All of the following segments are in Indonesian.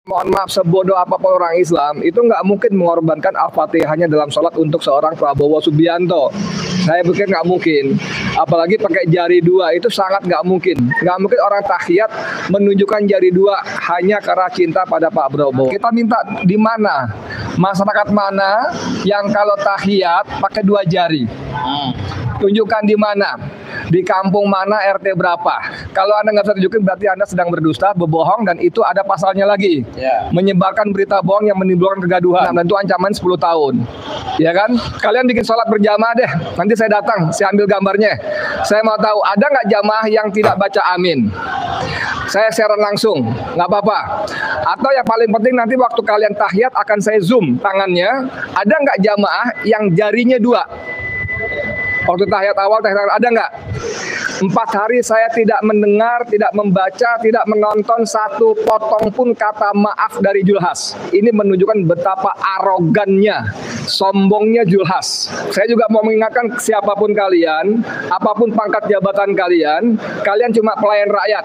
Mohon maaf, sebodoh apapun orang Islam itu nggak mungkin mengorbankan Al-Fatihahnya dalam sholat untuk seorang Prabowo Subianto. Saya pikir nggak mungkin. Apalagi pakai jari dua, itu sangat nggak mungkin. Nggak mungkin orang tahiyat menunjukkan jari dua hanya karena cinta pada Pak Prabowo. Kita minta di mana? Masyarakat mana yang kalau tahiyat pakai dua jari? Tunjukkan di mana? Di kampung mana, RT berapa? Kalau Anda nggak bisa tunjukin, berarti Anda sedang berdusta, berbohong, dan itu ada pasalnya lagi. Menyebarkan berita bohong yang menimbulkan kegaduhan, dan itu ancaman 10 tahun. Ya kan? Kalian bikin sholat berjamaah deh. Nanti saya datang, saya ambil gambarnya. Saya mau tahu, ada nggak jamaah yang tidak baca amin? Saya siaran langsung, nggak apa-apa. Atau yang paling penting, nanti waktu kalian tahiyat akan saya zoom tangannya. Ada nggak jamaah yang jarinya dua? Waktu tahiyat awal, ada nggak? 4 hari saya tidak mendengar, tidak membaca, tidak menonton satu potong pun kata maaf dari Julhas. Ini menunjukkan betapa arogannya, sombongnya Julhas. Saya juga mau mengingatkan siapapun kalian, apapun pangkat jabatan kalian, kalian cuma pelayan rakyat.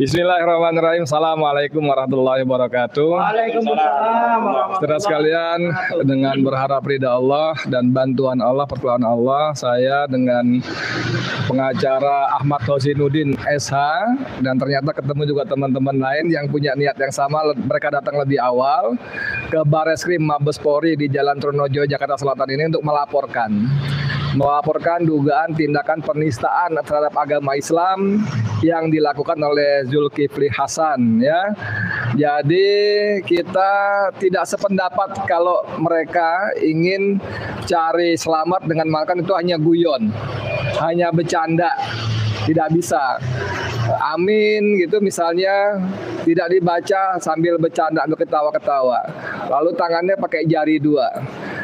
Bismillahirrahmanirrahim. Assalamualaikum warahmatullahi wabarakatuh. Waalaikumsalam. Saudara sekalian, dengan berharap ridha Allah dan bantuan Allah, pertolongan Allah, saya dengan pengacara Ahmad Hosinuddin SH, dan ternyata ketemu juga teman-teman lain yang punya niat yang sama. Mereka datang lebih awal ke Bareskrim Mabes Polri di Jalan Trunojoyo, Jakarta Selatan ini untuk melaporkan dugaan tindakan penistaan terhadap agama Islam yang dilakukan oleh Zulkifli Hasan, ya. Jadi kita tidak sependapat kalau mereka ingin cari selamat dengan makan itu hanya guyon, hanya bercanda. Tidak bisa. Amin gitu misalnya tidak dibaca sambil bercanda, sambil ketawa-ketawa. Lalu tangannya pakai jari dua.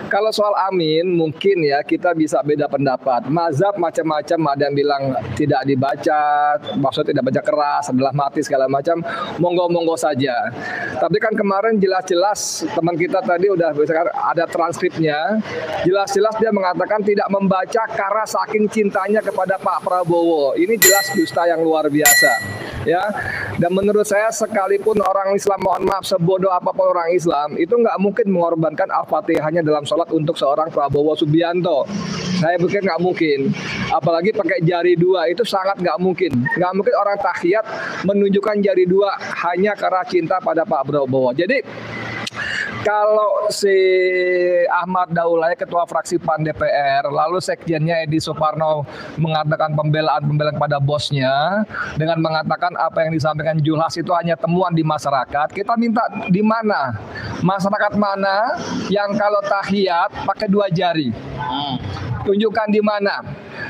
Kalau soal amin mungkin ya kita bisa beda pendapat. Mazhab macam-macam, ada yang bilang tidak dibaca, maksudnya tidak baca keras, adalah mati segala macam. Monggo-monggo saja. Tapi kan kemarin jelas-jelas teman kita tadi udah ada transkripnya. Jelas-jelas dia mengatakan tidak membaca karena saking cintanya kepada Pak Prabowo. Ini jelas dusta yang luar biasa. Ya, dan menurut saya sekalipun orang Islam, mohon maaf, sebodoh apapun orang Islam itu nggak mungkin mengorbankan Al-Fatihahnya dalam sholat untuk seorang Prabowo Subianto. Saya pikir nggak mungkin. Apalagi pakai jari dua, itu sangat nggak mungkin. Nggak mungkin orang tahiyat menunjukkan jari dua hanya karena cinta pada Pak Prabowo. Jadi kalau si Ahmad Daulay, ketua fraksi PAN DPR, lalu sekjennya Edi Suparno mengatakan pembelaan kepada bosnya dengan mengatakan apa yang disampaikan Julhas itu hanya temuan di masyarakat. Kita minta di mana? Masyarakat mana yang kalau tahiyat pakai dua jari? Tunjukkan di mana?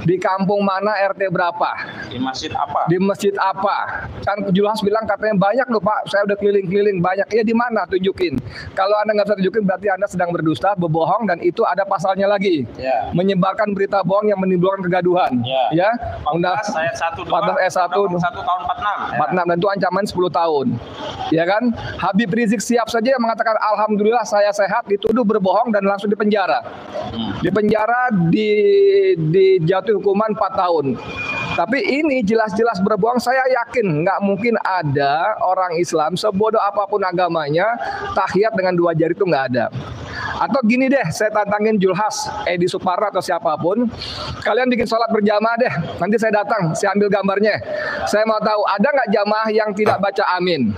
Di kampung mana, RT berapa? Di masjid apa? Di masjid apa? Kan Julhas bilang katanya banyak loh Pak, saya udah keliling-keliling banyak. Ya di mana? Tunjukin. Kalau Anda nggak bisa tunjukin, berarti Anda sedang berdusta, berbohong, dan itu ada pasalnya lagi. Menyebarkan berita bohong yang menimbulkan kegaduhan. Ya. Undang-undang ayat 1 tahun 46. Dan itu ancaman 10 tahun. Ya kan? Habib Rizik Syihab saja yang mengatakan alhamdulillah saya sehat, dituduh berbohong dan langsung dipenjara. Dipenjara, dijatuhi hukuman 4 tahun. Tapi ini jelas-jelas berbohong. Saya yakin nggak mungkin ada orang Islam sebodoh apapun agamanya tahiyat dengan dua jari, itu nggak ada. Atau gini deh, saya tantangin Julhas, Edi Suparno atau siapapun, kalian bikin sholat berjamaah deh. Nanti saya datang, saya ambil gambarnya. Saya mau tahu ada nggak jamaah yang tidak baca amin?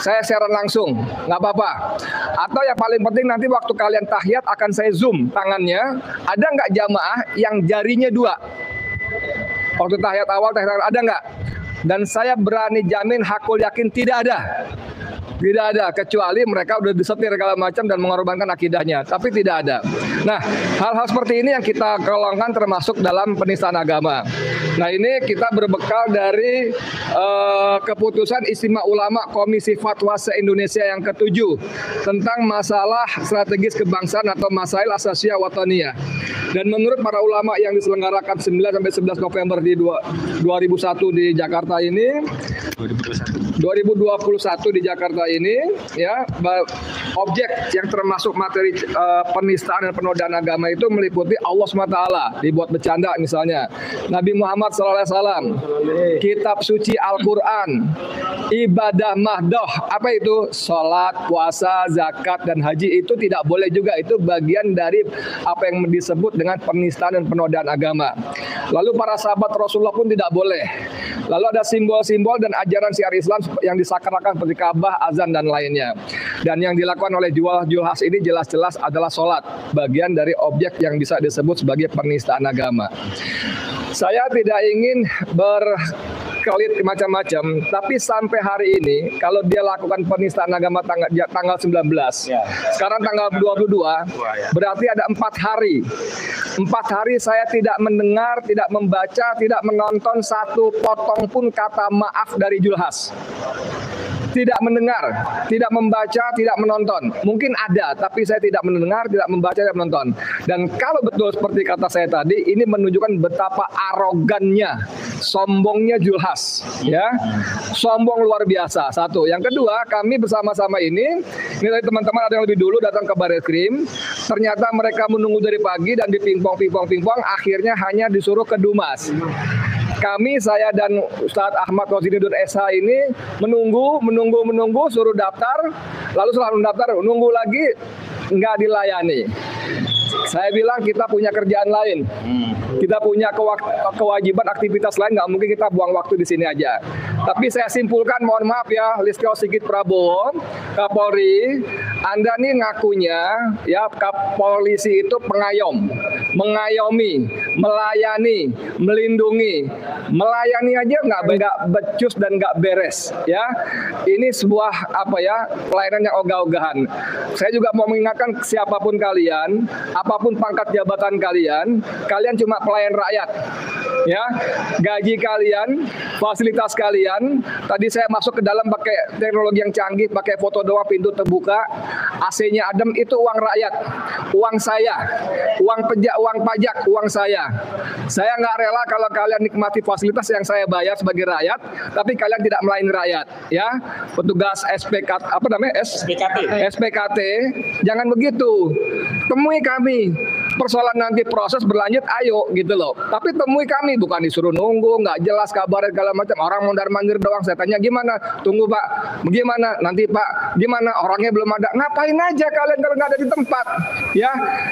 Saya siaran langsung, nggak apa-apa. Atau yang paling penting nanti waktu kalian tahiyat akan saya zoom tangannya. Ada nggak jamaah yang jarinya dua? Waktu tahiyat awal, ada nggak? Dan saya berani jamin, hakul yakin tidak ada. Tidak ada, kecuali mereka udah disetir segala macam dan mengorbankan akidahnya. Tapi tidak ada. Nah, hal-hal seperti ini yang kita golongkan termasuk dalam penistaan agama. Nah ini kita berbekal dari keputusan Istimewa Ulama Komisi Fatwa se-Indonesia yang ke-7 tentang masalah strategis kebangsaan atau masail asasiyah wataniyah. Dan menurut para ulama yang diselenggarakan 9 sampai 11 November di 2001 di Jakarta ini, 2021 di Jakarta ini, ya, objek yang termasuk materi penistaan dan penodaan agama itu meliputi Allah SWT, dibuat bercanda misalnya, Nabi Muhammad SAW, kitab suci Al-Quran, ibadah mahdoh, apa itu? Sholat, puasa, zakat, dan haji itu tidak boleh juga. Itu bagian dari apa yang disebut dengan penistaan dan penodaan agama. Lalu para sahabat Rasulullah pun tidak boleh. Lalu ada simbol-simbol dan ajaran syiar Islam yang disakralkan seperti Ka'bah, azan, dan lainnya. Dan yang dilakukan oleh Julhas ini jelas-jelas adalah sholat, bagian dari objek yang bisa disebut sebagai penistaan agama. Saya tidak ingin berkelit macam-macam, tapi sampai hari ini kalau dia lakukan penistaan agama tanggal 19, sekarang tanggal 22, berarti ada 4 hari. 4 hari saya tidak mendengar, tidak membaca, tidak menonton satu potong pun kata maaf dari Julhas. Tidak mendengar, tidak membaca, tidak menonton. Mungkin ada, tapi saya tidak mendengar, tidak membaca, tidak menonton. Dan kalau betul seperti kata saya tadi, ini menunjukkan betapa arogannya, sombongnya Julhas, ya, sombong luar biasa. Satu, yang kedua, kami bersama-sama ini dari teman-teman ada yang lebih dulu datang ke Barreskrim. Ternyata mereka menunggu dari pagi dan dipingpong, akhirnya hanya disuruh ke Dumas. Kami, saya dan Ustadz Ahmad Rozinuddin SH ini menunggu, suruh daftar, lalu setelah mendaftar, nunggu lagi, nggak dilayani. Saya bilang kita punya kerjaan lain, kita punya kewajiban aktivitas lain, nggak mungkin kita buang waktu di sini aja. Tapi saya simpulkan, mohon maaf ya, Listio Sigit Prabowo, Kapolri, Anda nih ngakunya ya polisi itu pengayom, mengayomi, melayani, melindungi, melayani aja nggak becus dan nggak beres, ya. Ini sebuah apa ya, pelayanan yang ogah-ogahan. Saya juga mau mengingatkan siapapun kalian, apapun pangkat jabatan kalian, kalian cuma pelayan rakyat, ya. Gaji kalian, fasilitas kalian. Tadi saya masuk ke dalam pakai teknologi yang canggih, pakai foto doang, pintu terbuka, AC-nya adem, itu uang rakyat, uang saya, uang pajak, uang saya. Saya nggak rela kalau kalian nikmati fasilitas yang saya bayar sebagai rakyat, tapi kalian tidak melayani rakyat, ya. Petugas SPKT, apa namanya? SPKT, jangan begitu. Temui kami. Persoalan nanti proses berlanjut, ayo gitu loh. Tapi temui kami, bukan disuruh nunggu, nggak jelas kabarnya segala macam. Orang mondar-mandir doang. Saya tanya gimana? Tunggu Pak, gimana? Nanti Pak, gimana? Orangnya belum ada. Ngapain aja kalian kalau nggak ada di tempat? Ya,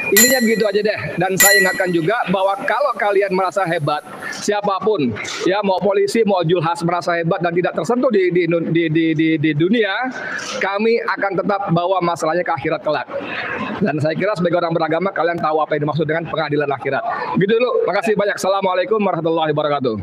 intinya begitu aja deh. Dan saya ingatkan juga bahwa kalau kalian merasa hebat, siapapun, ya mau polisi, mau Julhas merasa hebat dan tidak tersentuh di dunia, kami akan tetap bawa masalahnya ke akhirat kelak. Dan saya kira sebagai orang beragama, kalian tahu apa yang dimaksud dengan pengadilan akhirat. Gitu dulu. Makasih banyak. Assalamualaikum warahmatullahi wabarakatuh.